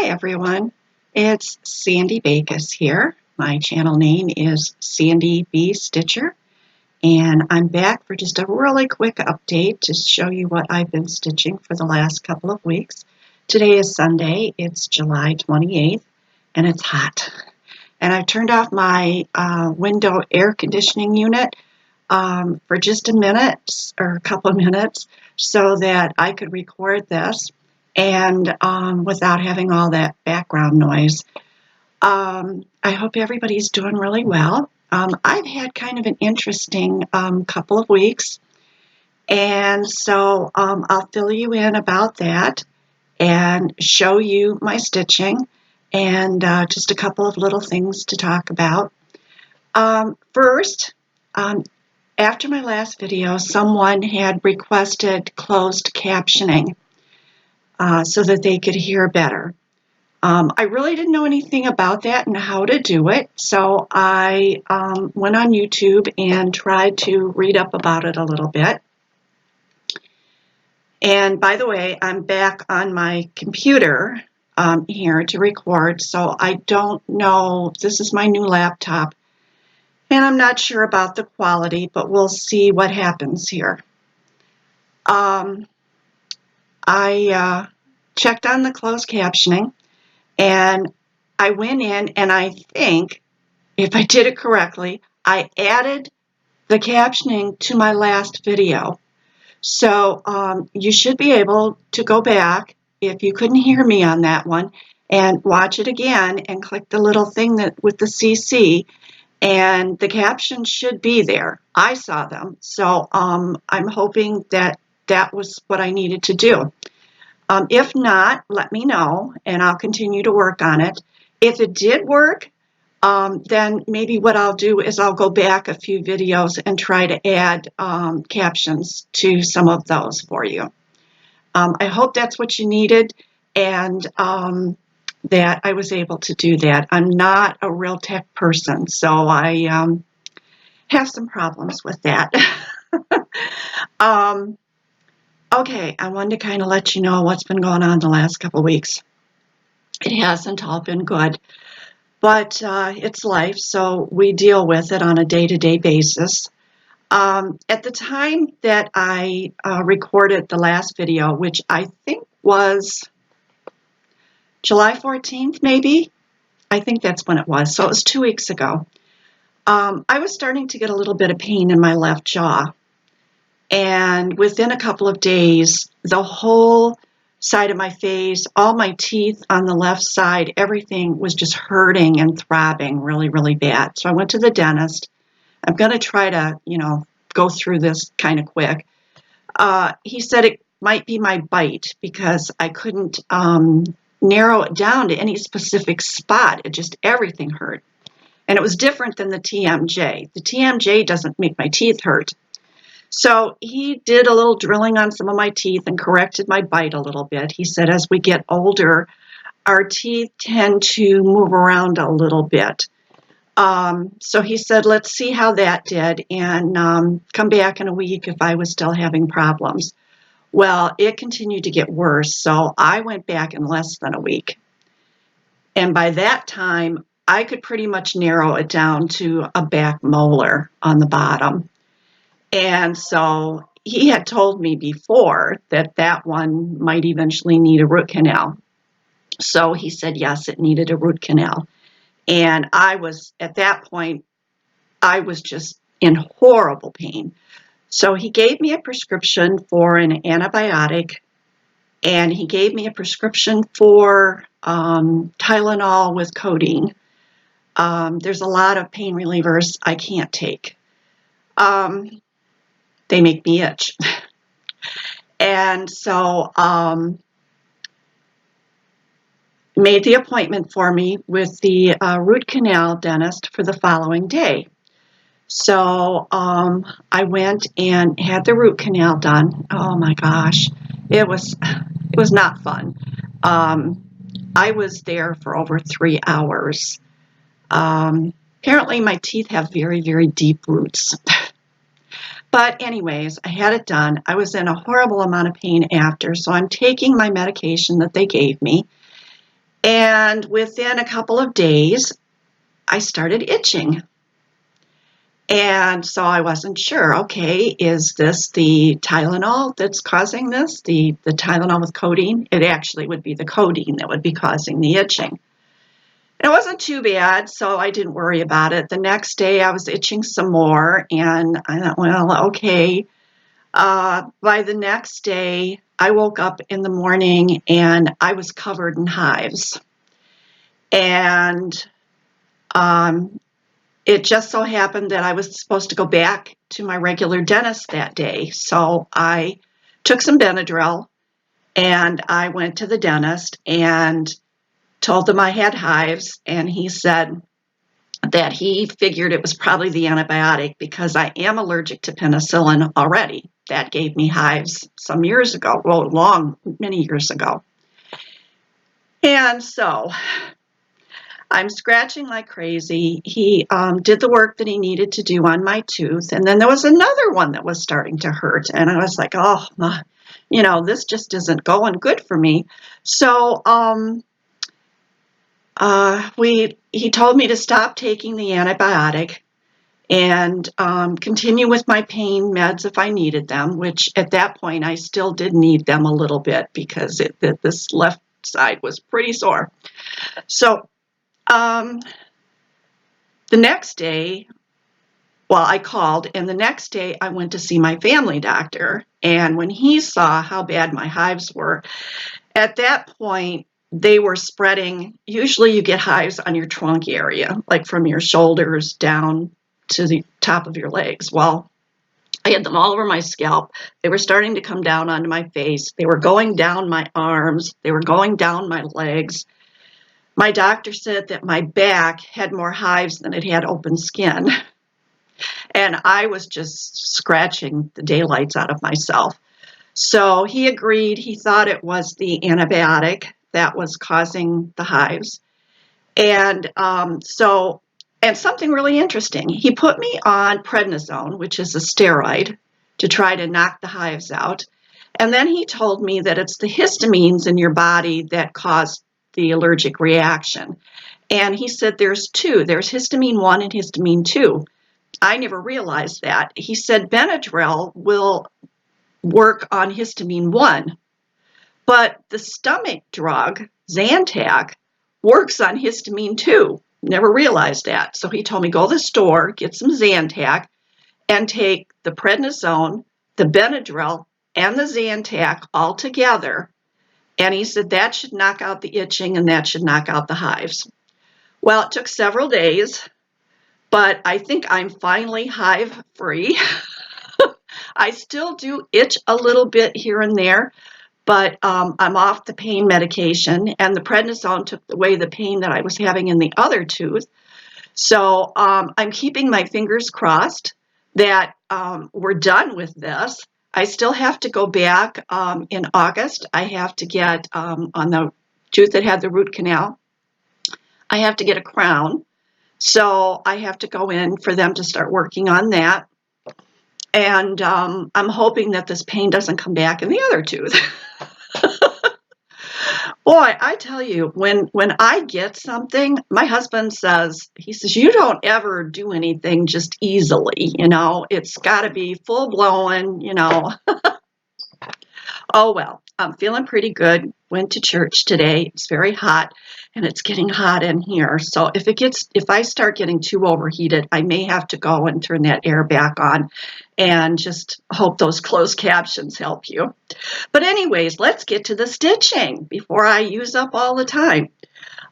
Hi everyone, it's Sandy Bakos here. My channel name is Sandy B. Stitcher, and I'm back for just a really quick update to show you what I've been stitching for the last couple of weeks. Today is Sunday, it's July 28th, and it's hot. And I've turned off my window air conditioning unit for just a minute or a couple of minutes so that I could record this and without having all that background noise. I hope everybody's doing really well. I've had kind of an interesting couple of weeks, and so I'll fill you in about that and show you my stitching and just a couple of little things to talk about. First, after my last video, someone had requested closed captioning so that they could hear better. I really didn't know anything about that and how to do it, so I went on YouTube and tried to read up about it a little bit. And by the way, I'm back on my computer here to record, so I don't know, this is my new laptop, and I'm not sure about the quality, but we'll see what happens here. I checked on the closed captioning, and I went in, and I think, if I did it correctly, I added the captioning to my last video. So you should be able to go back, if you couldn't hear me on that one, and watch it again and click the little thing that with the CC, and the captions should be there. I saw them, so I'm hoping that that was what I needed to do. If not, let me know, and I'll continue to work on it. If it did work, then maybe what I'll do is I'll go back a few videos and try to add captions to some of those for you. I hope that's what you needed, and that I was able to do that. I'm not a real tech person, so I have some problems with that. Okay, I wanted to kind of let you know what's been going on the last couple weeks. It hasn't all been good, but it's life, so we deal with it on a day-to-day basis. At the time that I recorded the last video, which I think was July 14th, maybe? I think that's when it was, so it was 2 weeks ago. I was starting to get a little bit of pain in my left jaw. And within a couple of days, the whole side of my face, all my teeth on the left side, everything was just hurting and throbbing really, really bad. So I went to the dentist. I'm going to try to, go through this kind of quick. He said it might be my bite because I couldn't narrow it down to any specific spot. It just, everything hurt. And it was different than the TMJ. The TMJ doesn't make my teeth hurt. So he did a little drilling on some of my teeth and corrected my bite a little bit. He said as we get older, our teeth tend to move around a little bit. So he said, let's see how that did and come back in a week if I was still having problems. Well, it continued to get worse, so I went back in less than a week. And by that time, I could pretty much narrow it down to a back molar on the bottom. And so he had told me before that that one might eventually need a root canal. So he said, yes, it needed a root canal. And I was, at that point, I was just in horrible pain. So he gave me a prescription for an antibiotic, and he gave me a prescription for Tylenol with codeine. There's a lot of pain relievers I can't take. They make me itch. And so made the appointment for me with the root canal dentist for the following day. So I went and had the root canal done. Oh my gosh, it was not fun. I was there for over 3 hours. Apparently my teeth have very, very deep roots. But anyways, I had it done. I was in a horrible amount of pain after, so I'm taking my medication that they gave me. And within a couple of days, I started itching. And so I wasn't sure, okay, is this the Tylenol that's causing this? The Tylenol with codeine? It actually would be the codeine that would be causing the itching. And it wasn't too bad, so I didn't worry about it. The next day I was itching some more, and I thought, well, okay. By the next day, I woke up in the morning and I was covered in hives. And it just so happened that I was supposed to go back to my regular dentist that day. So I took some Benadryl and I went to the dentist and told them I had hives. And he said that he figured it was probably the antibiotic because I am allergic to penicillin already. That gave me hives some years ago, well, many years ago. And so I'm scratching like crazy. He did the work that he needed to do on my tooth. And then there was another one that was starting to hurt. And I was like, oh, this just isn't going good for me. So he told me to stop taking the antibiotic and continue with my pain meds if I needed them, which at that point I still did need them a little bit because this left side was pretty sore. So the next day, I called, and the next day I went to see my family doctor. And when he saw how bad my hives were, at that point, they were spreading. Usually you get hives on your trunk area, like from your shoulders down to the top of your legs. Well, I had them all over my scalp. They were starting to come down onto my face. They were going down my arms. They were going down my legs. My doctor said that my back had more hives than it had open skin. And I was just scratching the daylights out of myself. So he agreed. He thought it was the antibiotic that was causing the hives. And something really interesting. He put me on prednisone, which is a steroid, to try to knock the hives out. And then he told me that it's the histamines in your body that cause the allergic reaction. And he said there's two. There's histamine 1 and histamine 2. I never realized that. He said Benadryl will work on histamine 1, but the stomach drug, Zantac, works on histamine 2. Never realized that. So he told me, go to the store, get some Zantac, and take the prednisone, the Benadryl, and the Zantac all together. And he said that should knock out the itching and that should knock out the hives. Well, it took several days, but I think I'm finally hive-free. I still do itch a little bit here and there, but I'm off the pain medication, and the prednisone took away the pain that I was having in the other tooth. So I'm keeping my fingers crossed that we're done with this. I still have to go back in August. I have to get on the tooth that had the root canal, I have to get a crown. So I have to go in for them to start working on that. And I'm hoping that this pain doesn't come back in the other tooth. Boy, I tell you, when I get something, my husband says, you don't ever do anything just easily, it's got to be full blown, Oh, well, I'm feeling pretty good. Went to church today. It's very hot, and it's getting hot in here. So if I start getting too overheated, I may have to go and turn that air back on and just hope those closed captions help you. But anyways, let's get to the stitching before I use up all the time.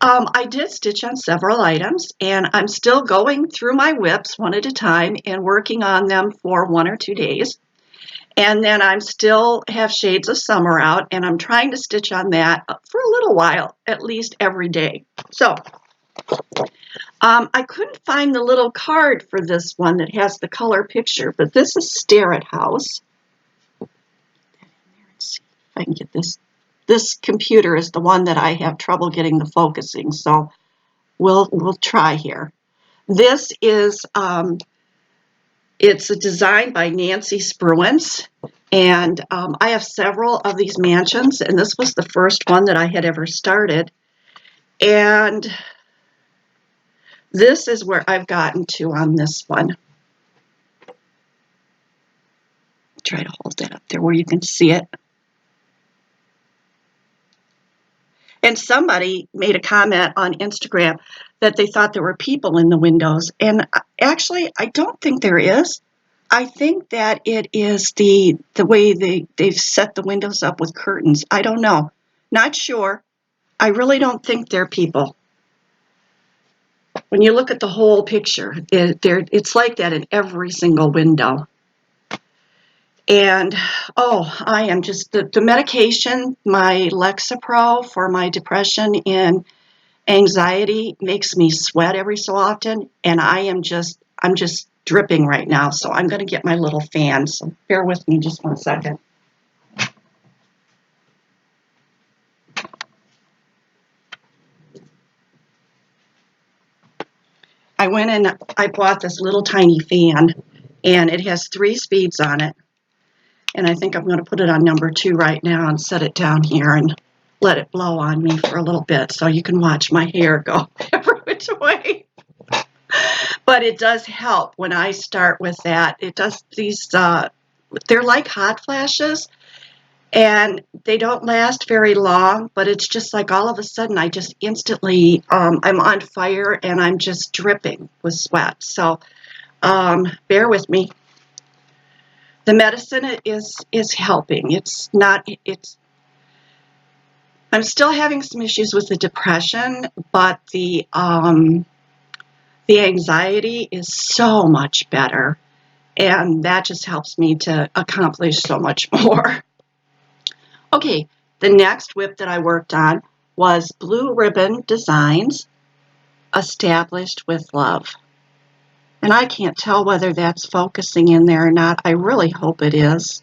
I did stitch on several items, and I'm still going through my whips one at a time and working on them for 1 or 2 days. And then I'm still have Shades of Summer out, and I'm trying to stitch on that for a little while, at least every day. So I couldn't find the little card for this one that has the color picture, but this is Stare It House. Let's see if I can get this. This computer is the one that I have trouble getting the focusing, so we'll try here. This is it's a design by Nancy Spruance, and I have several of these mansions, and this was the first one that I had ever started. And this is where I've gotten to on this one. Try to hold that up there where you can see it. And somebody made a comment on Instagram that they thought there were people in the windows. And actually, I don't think there is. I think that it is the way they've set the windows up with curtains. I don't know. Not sure. I really don't think they're people. When you look at the whole picture, it's like that in every single window. And, oh, I am just, the medication, my Lexapro for my depression and anxiety makes me sweat every so often, and I'm just dripping right now, so I'm going to get my little fan, so bear with me just 1 second. I went and I bought this little tiny fan, and it has 3 speeds on it. And I think I'm going to put it on number 2 right now and set it down here and let it blow on me for a little bit so you can watch my hair go every which way. But it does help when I start with that. It does these, they're like hot flashes, and they don't last very long, but it's just like all of a sudden I just instantly, I'm on fire and I'm just dripping with sweat. So bear with me. The medicine is helping. I'm still having some issues with the depression, but the anxiety is so much better, and that just helps me to accomplish so much more. Okay, the next whip that I worked on was Blue Ribbon Designs, Established with Love. And I can't tell whether that's focusing in there or not. I really hope it is.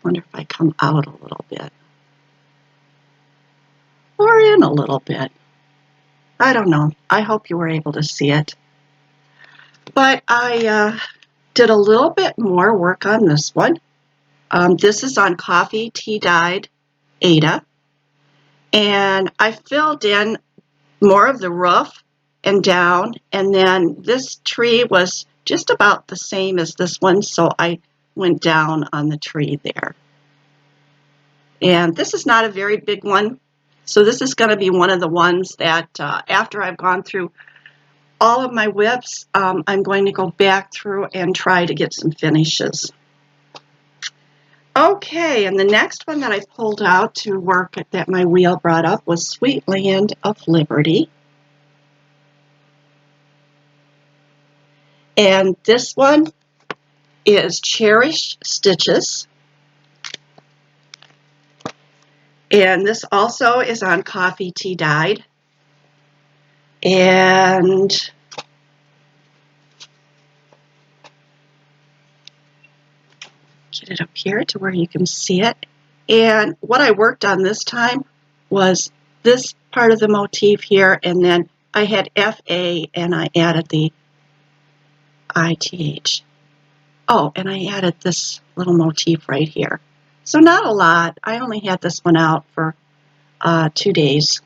Wonder if I come out a little bit. Or in a little bit. I don't know. I hope you were able to see it. But I did a little bit more work on this one. This is on Coffee Tea Dyed Ada. And I filled in more of the roof and down, and then this tree was just about the same as this one, so I went down on the tree there. And this is not a very big one, so this is going to be one of the ones that after I've gone through all of my whips, I'm going to go back through and try to get some finishes. Okay, and the next one that I pulled out to work that my wheel brought up was Sweet Land of Liberty. And this one is Cherish Stitches. And this also is on Coffee Tea Dyed. And get it up here to where you can see it. And what I worked on this time was this part of the motif here, and then I had FA and I added the ITH. Oh, and I added this little motif right here. So not a lot. I only had this one out for 2 days.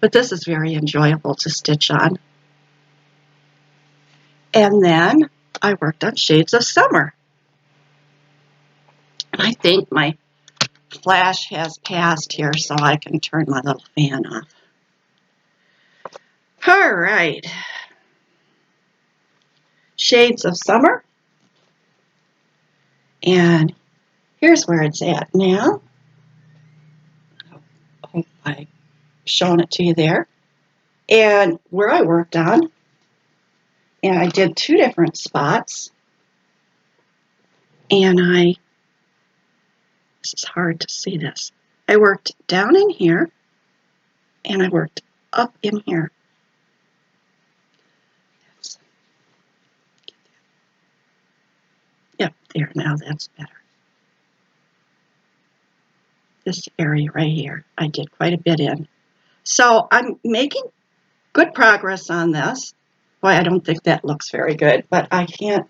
But this is very enjoyable to stitch on. And then I worked on Shades of Summer. And I think my flash has passed here, so I can turn my little fan off. All right. Shades of Summer. And here's where it's at now. I hope I've shown it to you there. And where I worked on, and I did 2 different spots. And this is hard to see this. I worked down in here, and I worked up in here. Yep, there, now that's better. This area right here, I did quite a bit in. So I'm making good progress on this. Boy, I don't think that looks very good, but I can't.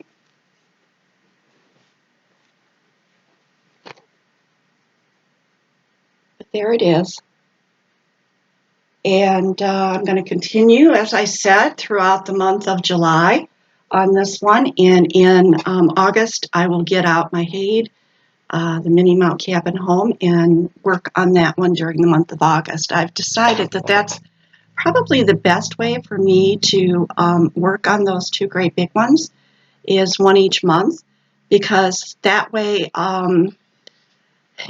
But there it is. And I'm going to continue, as I said, throughout the month of July on this one. And in August, I will get out my Haid, the Mini Mount Cabin Home, and work on that one during the month of August. I've decided that that's probably the best way for me to work on those two great big ones is one each month, because that way,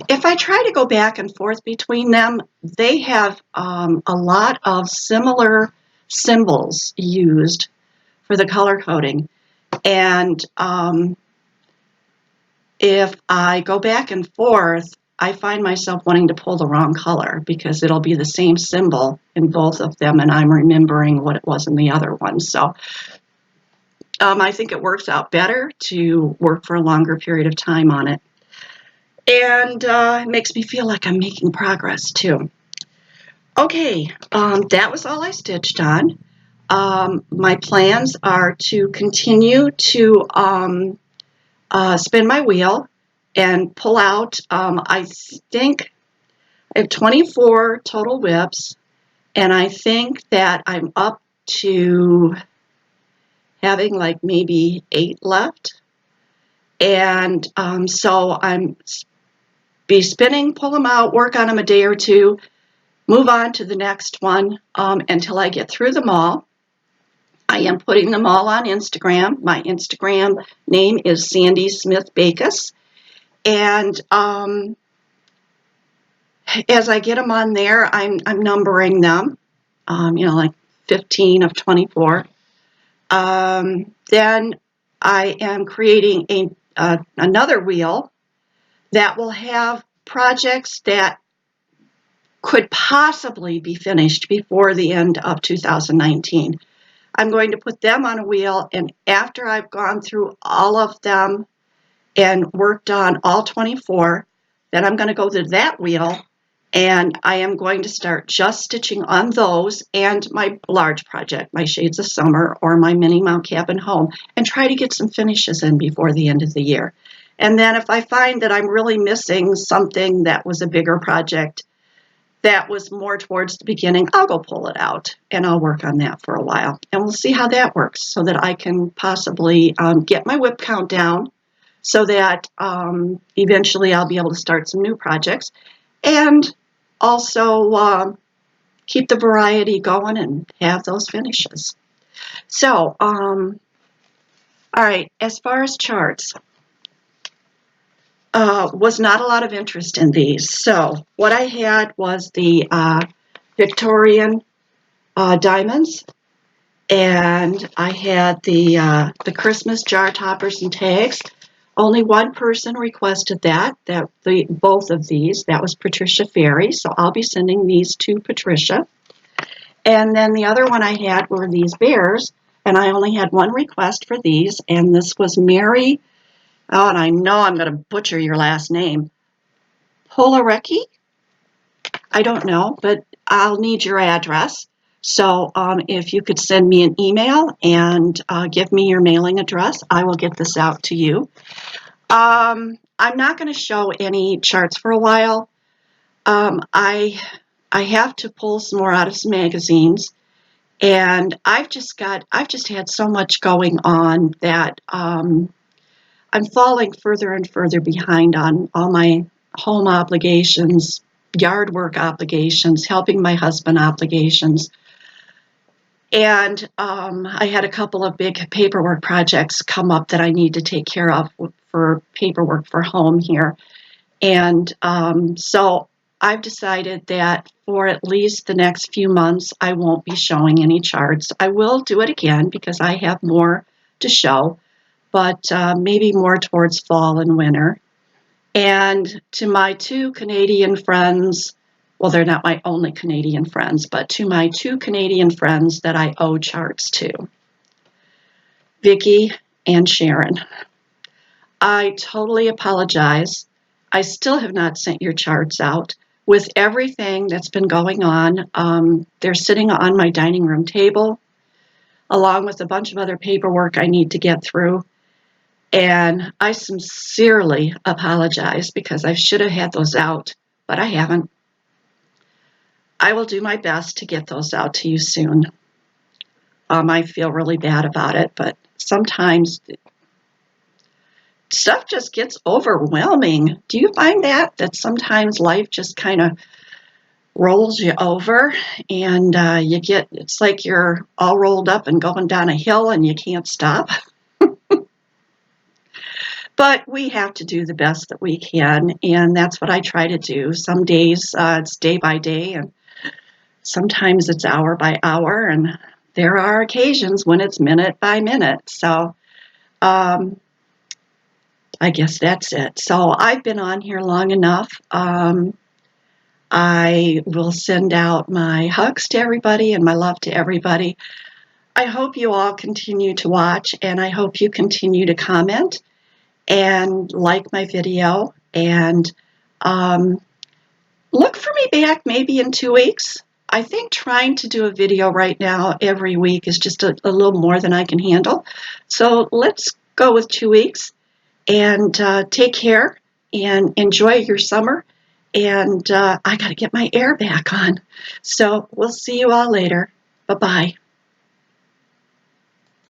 if I try to go back and forth between them, they have a lot of similar symbols used for the color coding. And if I go back and forth, I find myself wanting to pull the wrong color because it'll be the same symbol in both of them, and I'm remembering what it was in the other one. So I think it works out better to work for a longer period of time on it. And it makes me feel like I'm making progress too. Okay, that was all I stitched on. My plans are to continue to spin my wheel and pull out, I think I have 24 total whips, and I think that I'm up to having like maybe 8 left. And so I'm be spinning, pull them out, work on them a day or two, move on to the next one until I get through them all. I am putting them all on Instagram. My Instagram name is sandysmithbakos. And as I get them on there, I'm numbering them, like 15 of 24. Then I am creating another wheel that will have projects that could possibly be finished before the end of 2019. I'm going to put them on a wheel, and after I've gone through all of them and worked on all 24, then I'm going to go to that wheel, and I am going to start just stitching on those and my large project, my Shades of Summer or my Mini Mount Cabin Home, and try to get some finishes in before the end of the year. And then if I find that I'm really missing something that was a bigger project that was more towards the beginning, I'll go pull it out and I'll work on that for a while. And we'll see how that works so that I can possibly get my whip count down so that eventually I'll be able to start some new projects and also keep the variety going and have those finishes. So, all right, as far as charts, was not a lot of interest in these. So what I had was the Victorian diamonds, and I had the Christmas jar toppers and tags. Only one person requested both of these. That was Patricia Ferry, so I'll be sending these to Patricia. And then the other one I had were these bears, and I only had one request for these, and this was Mary. Oh, and I know I'm going to butcher your last name. Polarecki? I don't know, but I'll need your address. So if you could send me an email and give me your mailing address, I will get this out to you. I'm not going to show any charts for a while. I have to pull some more out of some magazines, and I've just had so much going on that I'm falling further and further behind on all my home obligations, yard work obligations, helping my husband obligations. And I had a couple of big paperwork projects come up that I need to take care of for paperwork for home here. And so I've decided that for at least the next few months, I won't be showing any charts. I will do it again because I have more to show, but maybe more towards fall and winter. And to my 2 Canadian friends, well, they're not my only Canadian friends, but to my 2 Canadian friends that I owe charts to, Vicki and Sharon, I totally apologize. I still have not sent your charts out. With everything that's been going on, they're sitting on my dining room table, along with a bunch of other paperwork I need to get through. And I sincerely apologize because I should have had those out, but I haven't. I will do my best to get those out to you soon. I feel really bad about it, but sometimes stuff just gets overwhelming. Do you find that sometimes life just kind of rolls you over and it's like you're all rolled up and going down a hill and you can't stop? But we have to do the best that we can, and that's what I try to do. Some days it's day by day, and sometimes it's hour by hour, and there are occasions when it's minute by minute. So I guess that's it. So I've been on here long enough. I will send out my hugs to everybody and my love to everybody. I hope you all continue to watch, and I hope you continue to comment and like my video, and look for me back maybe in 2 weeks. I think trying to do a video right now every week is just a little more than I can handle. So let's go with 2 weeks, and take care and enjoy your summer. And I got to get my air back on. So we'll see you all later. Bye-bye.